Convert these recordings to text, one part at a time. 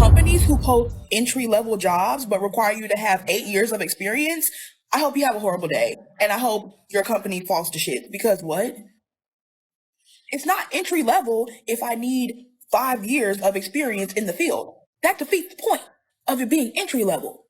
companies who post entry-level jobs but require you to have 8 years of experience, I hope you have a horrible day. And I hope your company falls to shit. Because what? It's not entry level if I need 5 years of experience in the field. That defeats the point of it being entry level.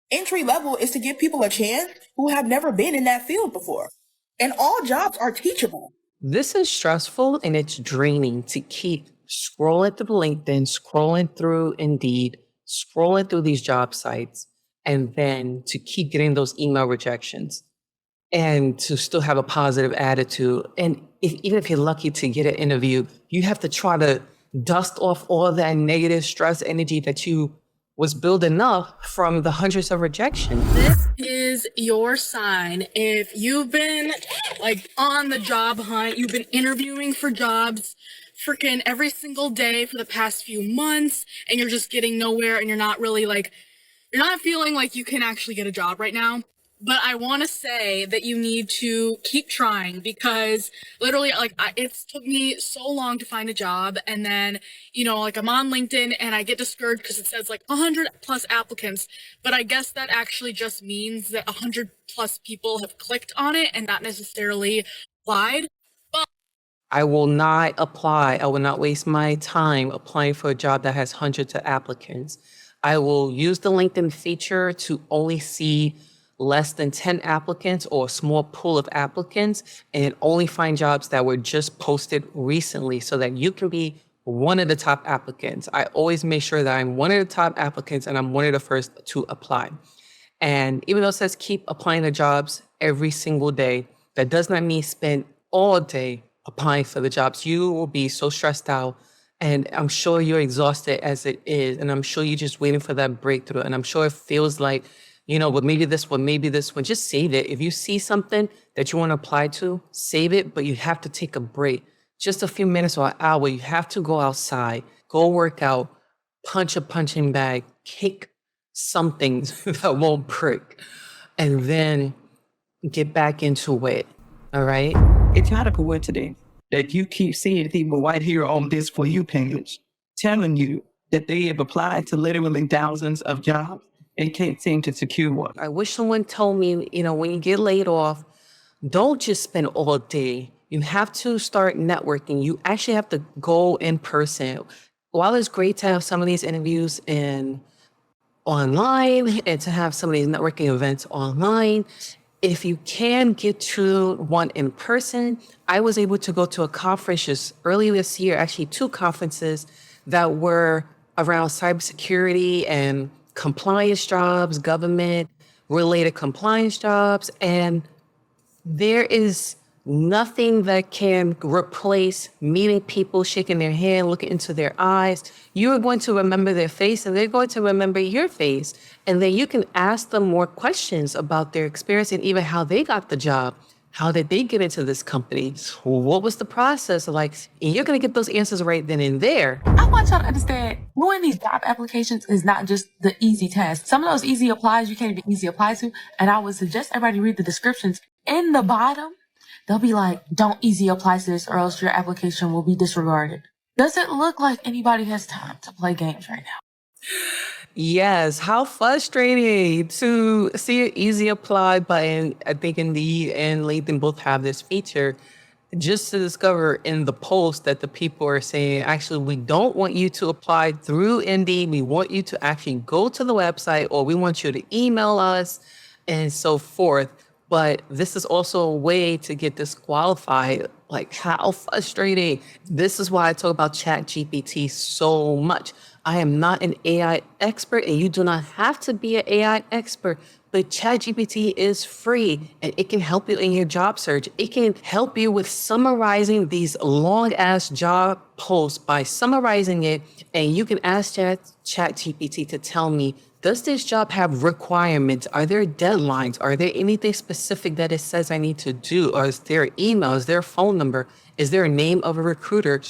Entry level is to give people a chance who have never been in that field before. And all jobs are teachable. This is stressful and it's draining to keep scrolling through LinkedIn, scrolling through Indeed, scrolling through these job sites, and then to keep getting those email rejections and to still have a positive attitude. And even if you're lucky to get an interview, you have to try to dust off all that negative stress energy that you was building up from the hundreds of rejections. This is your sign. If you've been like on the job hunt, you've been interviewing for jobs freaking every single day for the past few months, and you're just getting nowhere, and you're not really like, you're not feeling like you can actually get a job right now. But I want to say that you need to keep trying, because literally, like, it's took me so long to find a job. And then, like, I'm on LinkedIn and I get discouraged because it says like 100 plus applicants. But I guess that actually just means that 100 plus people have clicked on it and not necessarily applied. I will not apply. I will not waste my time applying for a job that has hundreds of applicants. I will use the LinkedIn feature to only see less than 10 applicants or a small pool of applicants, and only find jobs that were just posted recently so that you can be one of the top applicants. I always make sure that I'm one of the top applicants and I'm one of the first to apply. And even though it says keep applying to jobs every single day, that does not mean spend all day applying for the jobs. You will be so stressed out, and I'm sure you're exhausted as it is, and I'm sure you're just waiting for that breakthrough. And I'm sure it feels like, well, maybe this one, maybe this one. Just save it. If you see something that you want to apply to, save it, but you have to take a break. Just a few minutes or an hour. You have to go outside, go work out, punch a punching bag, kick something that won't break, and then get back into it. All right? It's not a coincidence that you keep seeing people right here on this For You page telling you that they have applied to literally thousands of jobs and can't seem to secure one. I wish someone told me, when you get laid off, don't just spend all day. You have to start networking. You actually have to go in person. While it's great to have some of these interviews online and to have some of these networking events online, if you can get to one in person, I was able to go to a conference just early this year, actually 2 conferences that were around cybersecurity and compliance jobs, government-related compliance jobs, and there is nothing that can replace meeting people, shaking their hand, looking into their eyes. You are going to remember their face, and they're going to remember your face, and then you can ask them more questions about their experience and even how they got the job. How did they get into this company? What was the process like? And you're going to get those answers right then and there. I want y'all to understand, doing these job applications is not just the easy task. Some of those easy applies you can't even easy apply to. And I would suggest everybody read the descriptions. In the bottom, they'll be like, don't easy apply to this or else your application will be disregarded. Does it look like anybody has time to play games right now? Yes, how frustrating to see an easy apply button. I think Indeed and LinkedIn both have this feature, just to discover in the post that the people are saying, actually, we don't want you to apply through Indeed. We want you to actually go to the website, or we want you to email us and so forth. But this is also a way to get disqualified. Like, how frustrating. This is why I talk about ChatGPT so much. I am not an AI expert, and you do not have to be an AI expert, but ChatGPT is free, and it can help you in your job search. It can help you with summarizing these long-ass job posts by summarizing it, and you can ask ChatGPT to tell me, does this job have requirements? Are there deadlines? Are there anything specific that it says I need to do? Or is there email? Is there a phone number? Is there a name of a recruiter?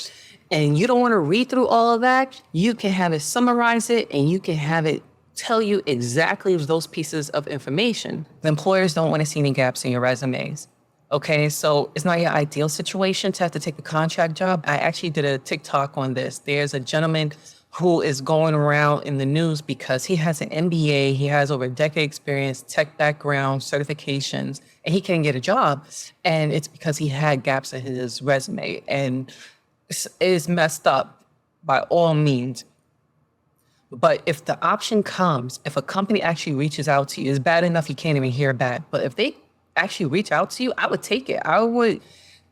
And you don't want to read through all of that, you can have it summarize it, and you can have it tell you exactly those pieces of information. The employers don't want to see any gaps in your resumes. Okay, so it's not your ideal situation to have to take a contract job. I actually did a TikTok on this. There's a gentleman who is going around in the news because he has an MBA, he has over a decade experience, tech background, certifications, and he can't get a job. And it's because he had gaps in his resume, and it's messed up by all means. But if the option comes, if a company actually reaches out to you, it's bad enough you can't even hear back. But if they actually reach out to you, I would take it. I would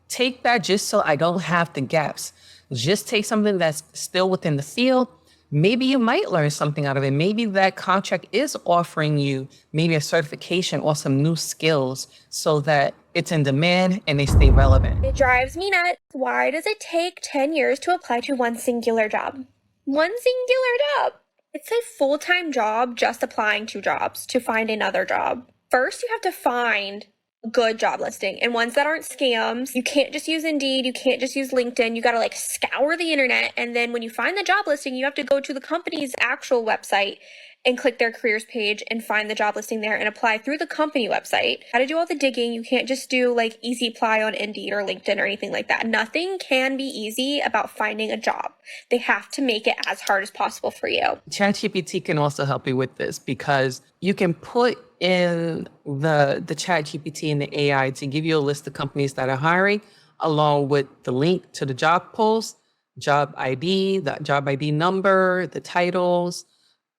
take that just so I don't have the gaps. Just take something that's still within the field. Maybe you might learn something out of it. Maybe that contract is offering you maybe a certification or some new skills so that it's in demand and they stay relevant. It drives me nuts. Why does it take 10 years to apply to one singular job? One singular job. It's a full-time job just applying to jobs to find another job. First, you have to find a good job listing and ones that aren't scams. You can't just use Indeed. You can't just use LinkedIn. You got to like scour the internet. And then when you find the job listing, you have to go to the company's actual website and click their careers page and find the job listing there and apply through the company website. Got to do all the digging. You can't just do like easy apply on Indeed or LinkedIn or anything like that. Nothing can be easy about finding a job. They have to make it as hard as possible for you. ChatGPT can also help you with this because you can put in the ChatGPT and the AI to give you a list of companies that are hiring, along with the link to the job post, job ID, the job ID number, the titles,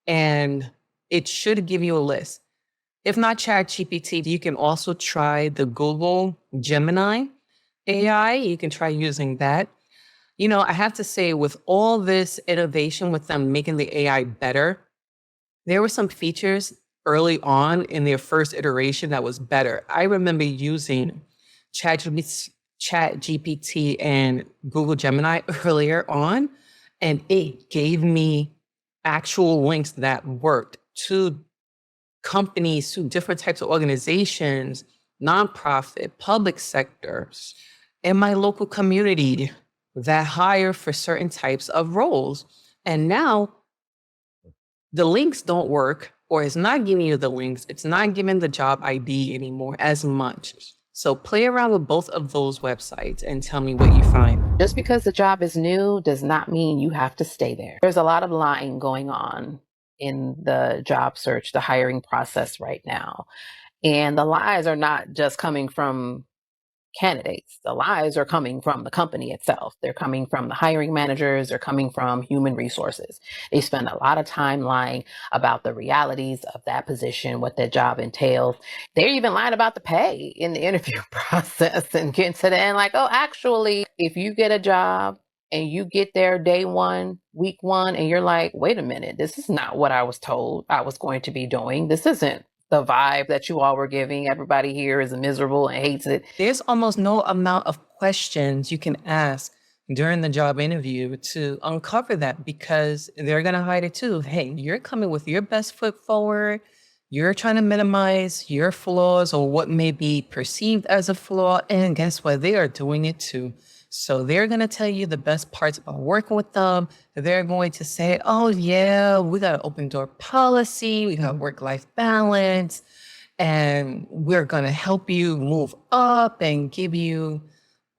and it should give you a list. If not ChatGPT, you can also try the Google Gemini AI. You can try using that. You know, I have to say, with all this innovation with them making the AI better, there were some features early on in their first iteration that was better. I remember using ChatGPT and Google Gemini earlier on, and it gave me actual links that worked to companies, to different types of organizations, nonprofit, public sectors, in my local community that hire for certain types of roles. And now the links don't work, or it's not giving you the links. It's not giving the job ID anymore as much. So play around with both of those websites and tell me what you find. Just because the job is new does not mean you have to stay there. There's a lot of lying going on in the job search, the hiring process right now. And the lies are not just coming from candidates. The lies are coming from the company itself. They're coming from the hiring managers. They're coming from human resources. They spend a lot of time lying about the realities of that position, what that job entails. They're even lying about the pay in the interview process and getting to the end like, oh, actually, if you get a job and you get there day one, week one, and you're like, wait a minute, this is not what I was told I was going to be doing. This isn't the vibe that you all were giving. Everybody here is miserable and hates it. There's almost no amount of questions you can ask during the job interview to uncover that, because they're going to hide it too. Hey, you're coming with your best foot forward. You're trying to minimize your flaws or what may be perceived as a flaw. And guess what? They are doing it too. So they're going to tell you the best parts about working with them. They're going to say, oh, yeah, we got an open door policy. We got work-life balance. And we're going to help you move up and give you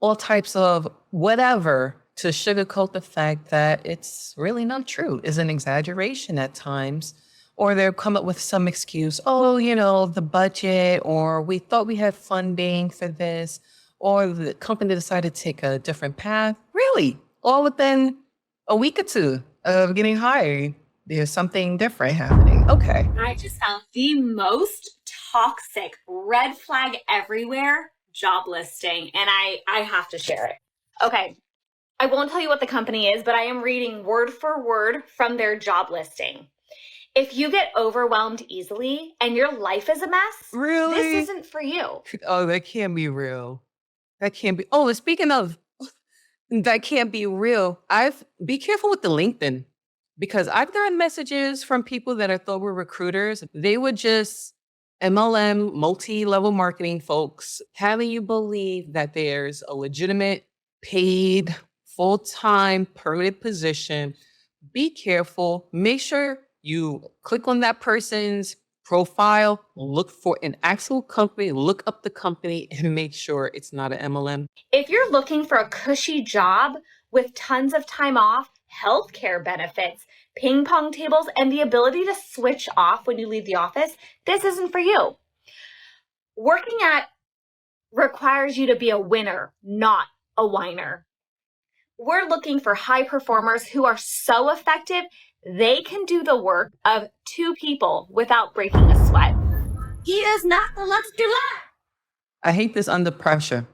all types of whatever to sugarcoat the fact that it's really not true. It's an exaggeration at times. Or they'll come up with some excuse. Oh, you know, the budget, or we thought we had funding for this, or the company decided to take a different path. Really? All within a week or two of getting hired, there's something different happening. Okay. I just found the most toxic red flag everywhere job listing, and I have to share it. Okay. I won't tell you what the company is, but I am reading word for word from their job listing. If you get overwhelmed easily and your life is a mess, Really? this isn't for you. Oh, that can't be real. That can't be. Oh, and speaking of, that can't be real. Be careful with the LinkedIn, because I've gotten messages from people that I thought were recruiters. They were just MLM, multi-level marketing folks, having you believe that there's a legitimate, paid, full-time, permanent position. Be careful. Make sure you click on that person's profile, look for an actual company, look up the company, and make sure it's not an MLM. If you're looking for a cushy job with tons of time off, healthcare benefits, ping pong tables, and the ability to switch off when you leave the office, this isn't for you. Working at requires you to be a winner, not a whiner. We're looking for high performers who are so effective, they can do the work of 2 people without breaking a sweat. He is not the luxury line. I hate this under pressure.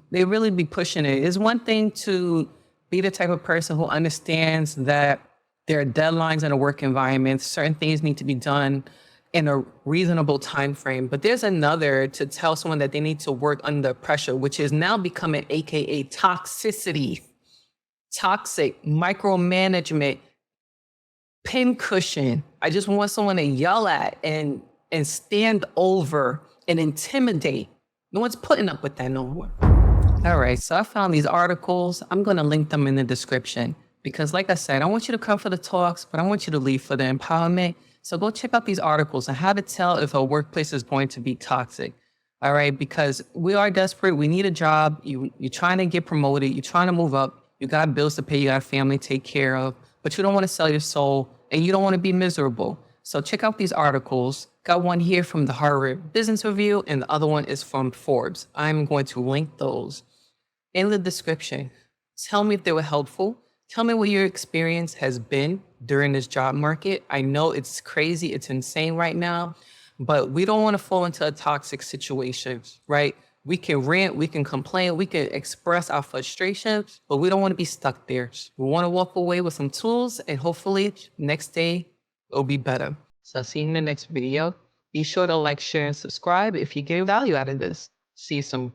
They really be pushing it. It's one thing to be the type of person who understands that there are deadlines in a work environment. Certain things need to be done in a reasonable time frame. But there's another to tell someone that they need to work under pressure, which is now becoming AKA toxicity, toxic, micromanagement, pincushion. I just want someone to yell at and stand over and intimidate. No one's putting up with that no more. All right, so I found these articles. I'm going to link them in the description because, like I said, I want you to come for the talks, but I want you to leave for the empowerment. So go check out these articles on how to tell if a workplace is going to be toxic. All right, because we are desperate. We need a job. You're trying to get promoted. You're trying to move up. You got bills to pay. You got a family to take care of, but you don't want to sell your soul and you don't want to be miserable. So check out these articles. Got one here from the Harvard Business Review and the other one is from Forbes. I'm going to link those in the description. Tell me if they were helpful. Tell me what your experience has been during this job market. I know it's crazy, it's insane right now, but we don't want to fall into a toxic situation, right? We can rant, we can complain, we can express our frustrations, but we don't want to be stuck there. We want to walk away with some tools and hopefully next day it'll be better. So I'll see you in the next video. Be sure to like, share, and subscribe if you get value out of this. See you soon.